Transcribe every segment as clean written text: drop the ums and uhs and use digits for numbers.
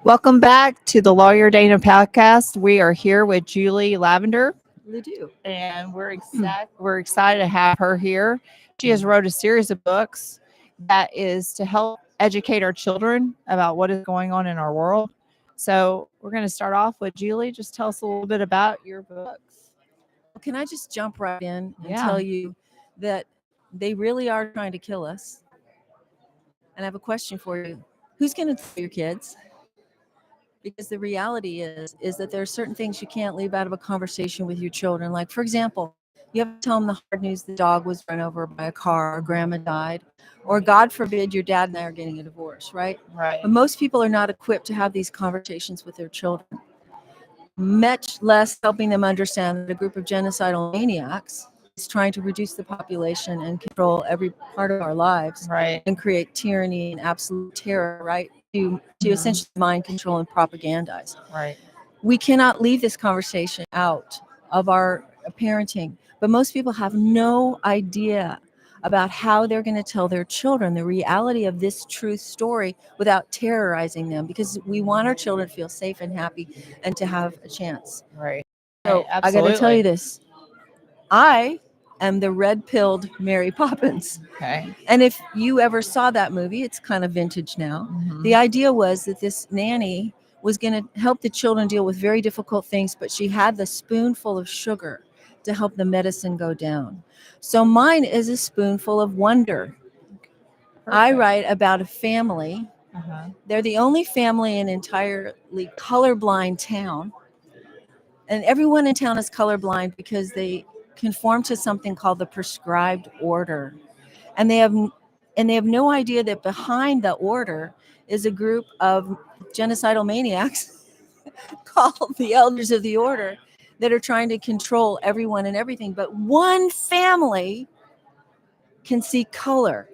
Welcome back to the Lawyer Dana podcast. We are here with Julie Lavender, LeDoux. and we're excited to have her here. She has wrote a series of books that is to help educate our children about what is going on in our world. So we're going to start off with Julie. Just tell us a little bit about your books. Can I just jump right in and Yeah. tell you that they really are trying to kill us? And I have a question for you. Who's going to tell your kids? Because the reality is that there are certain things you can't leave out of a conversation with your children. Like, for example, you have to tell them the hard news: the dog was run over by a car, or grandma died, or God forbid your dad and I are getting a divorce, right? Right. But most people are not equipped to have these conversations with their children, much less helping them understand that a group of genocidal maniacs is trying to reduce the population and control every part of our lives Right. and create tyranny and absolute terror, right? To essentially mind control and propagandize. Right. We cannot leave this conversation out of our parenting, but most people have no idea about how they're going to tell their children the reality of this truth story without terrorizing them, because we want our children to feel safe and happy and to have a chance. Right. So Right, I got to tell absolutely. you this. I am the red-pilled Mary Poppins. Okay. And if you ever saw that movie, it's kind of vintage now. Mhm. The idea was that this nanny was going to help the children deal with very difficult things, but she had the spoonful of sugar to help the medicine go down. So mine is a spoonful of wonder. I Perfect. write about a family. Uh-huh. They're the only family in an entirely colorblind town. And everyone in town is colorblind because they conform to something called the prescribed order. And they have no idea that behind the order is a group of genocidal maniacs called the elders of the order that are trying to control everyone and everything. But one family can see color,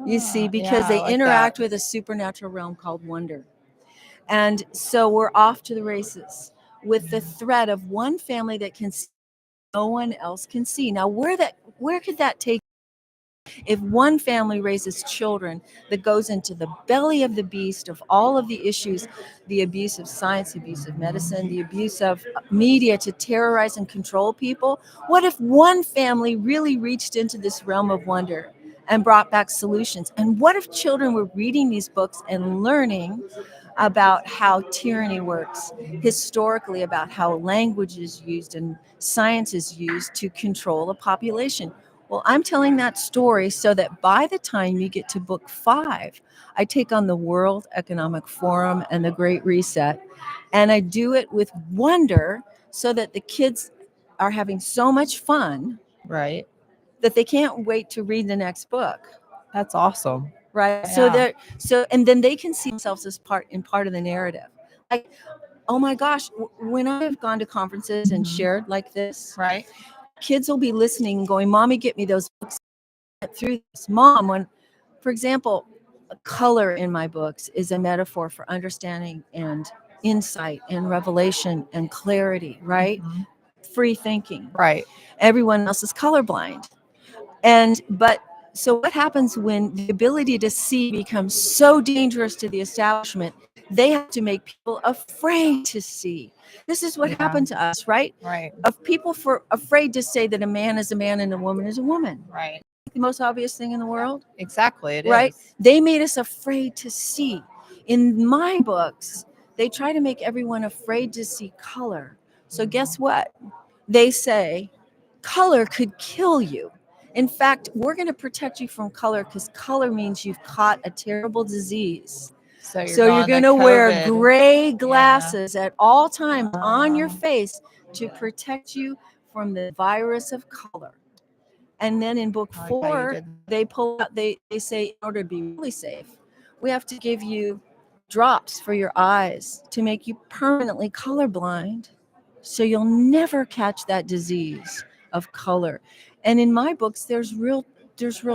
you see, because Yeah, I they like interact that. with a supernatural realm called wonder. And so we're off to the races with the threat of one family that can see no one else can see. Now, where could that take if one family raises children that goes into the belly of the beast of all of the issues, the abuse of science, the abuse of medicine, the abuse of media to terrorize and control people? What if one family really reached into this realm of wonder and brought back solutions? And what if children were reading these books and learning about how tyranny works historically, about how language is used and science is used to control a population? Well, I'm telling that story so that by the time you get to book 5, I take on the World Economic Forum and the Great Reset, and I do it with wonder so that the kids are having so much fun Right. that they can't wait to read the next book. That's awesome. Right. Yeah. And then they can see themselves as part of the narrative. Like, oh my gosh, when I've gone to conferences and Mhm. shared like this, Right. kids will be listening and going, "Mommy, get me those books through this." Mom, when, for example, color in my books is a metaphor for understanding and insight and revelation and clarity, right? Mhm. Free thinking. Right. Everyone else is colorblind. But so what happens when the ability to see becomes so dangerous to the establishment? They have to make people afraid to see. This is what Yeah. happened to us, right? Right. Of people afraid to say that a man is a man and a woman is a woman. Right. The most obvious thing in the world, Exactly. It right? is. They made us afraid to see. In my books, they try to make everyone afraid to see color. So guess what? They say color could kill you. In fact, we're going to protect you from color because color means you've caught a terrible disease. So So you're going to wear gray glasses at all times on your face to protect you from the virus of color. And then in book 4, they pull out, they say, in order to be really safe, we have to give you drops for your eyes to make you permanently colorblind, so you'll never catch that disease of color. And in my books, there's real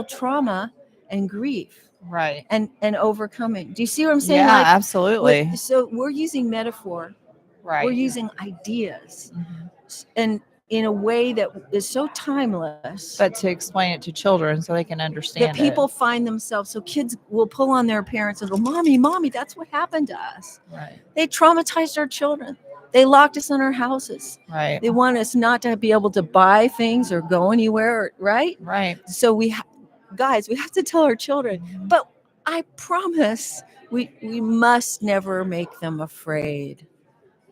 trauma and grief. Right. And overcoming. Do you see what I'm saying? Yeah, absolutely. So we're using metaphor. Right. We're using ideas. Mhm. And in a way that is so timeless. But to explain it to children so they can understand that people it. find themselves, so kids will pull on their parents and go, mommy, that's what happened to us. Right. They traumatized our children. They locked us in our houses. Right. They want us not to be able to buy things or go anywhere, right? Right. So guys, we have to tell our children, Mhm. but I promise we must never make them afraid.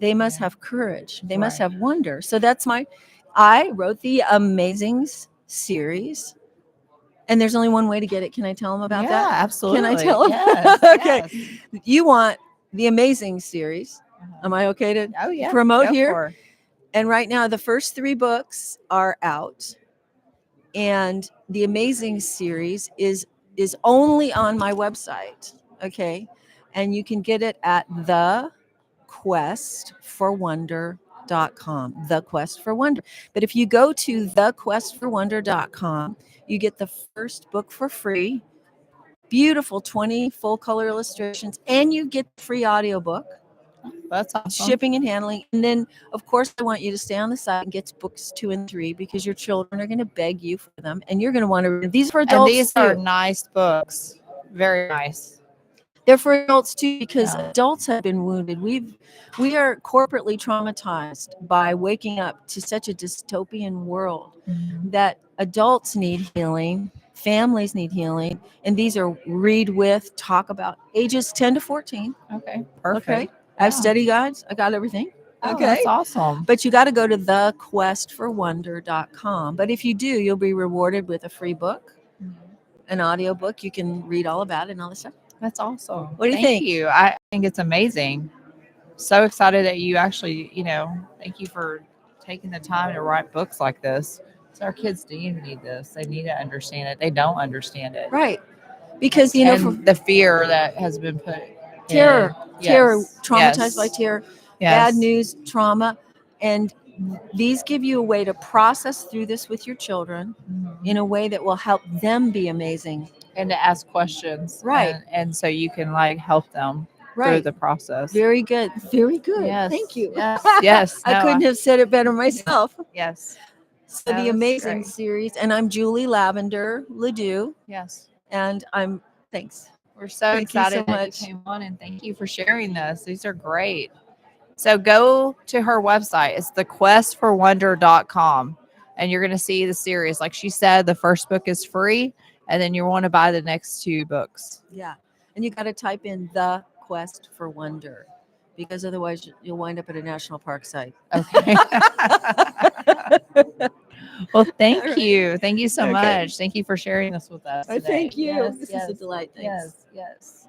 They must Yeah. have courage. They must Right. have wonder. So I wrote the Amazing series, and there's only one way to get it. Can I tell them about Yeah, that? absolutely. Can I tell them? Yes. Okay. Yes. You want the Amazing series. Uh-huh. Am I okay to Oh yeah. promote Go here? for it. And right now, the first 3 books are out, and the Amazing series is only on my website. Okay, and you can get it at thequestforwonder.com. The Quest for Wonder. But if you go to thequestforwonder.com, you get the first book for free. Beautiful 20 full color illustrations, and you get the free audiobook. That's awesome. Shipping and handling. And then, of course, I want you to stay on the site and get books 2 and 3, because your children are going to beg you for them, and you're going to want to read. These are for adults. And these too. are nice books. Very nice. They're for adults too, because Yeah. adults have been wounded. We are corporately traumatized by waking up to such a dystopian world Mhm. that adults need healing, families need healing, and these are read with, talk about ages 10 to 14. Okay. Perfect. Okay. I have Yeah. study guides. I got everything. Oh, Okay. that's awesome. But you got to go to thequestforwonder.com. But if you do, you'll be rewarded with a free book, an audio book. You can read all about it and all this stuff. That's awesome. What do you Thank think? you. I think it's amazing. So excited that you actually, thank you for taking the time to write books like this. So our kids need this. They need to understand it. They don't understand it. Right. Because, And the fear that has been put terror, in. terror, Yes. traumatized by Yes. terror, Yes. bad news, trauma. And these give you a way to process through this with your children Mhm. in a way that will help them be amazing. And to ask questions. Right. And so you can help them through Right. the process. Very good. Very good. Yes. Thank you. Yes. Yes. I No, couldn't have said it better myself. Yes. So No, the that's Amazing great. series, and I'm Julie Lavender, LeDoux, Yes. and thanks. We're so Thank you excited so that much. you came on, and thank you for sharing this. These are great. So go to her website. It's thequestforwonder.com, and you're going to see the series. Like she said, the first book is free, and then you want to buy the next 2 books. Yeah. And you got to type in The Quest for Wonder, because otherwise you'll wind up at a national park site. Okay. Well, thank All right. you. Thank you so Okay. much. Thank you for sharing this with us today. Thank you. Yes, This yes, is a delight. Thanks. yes, yes.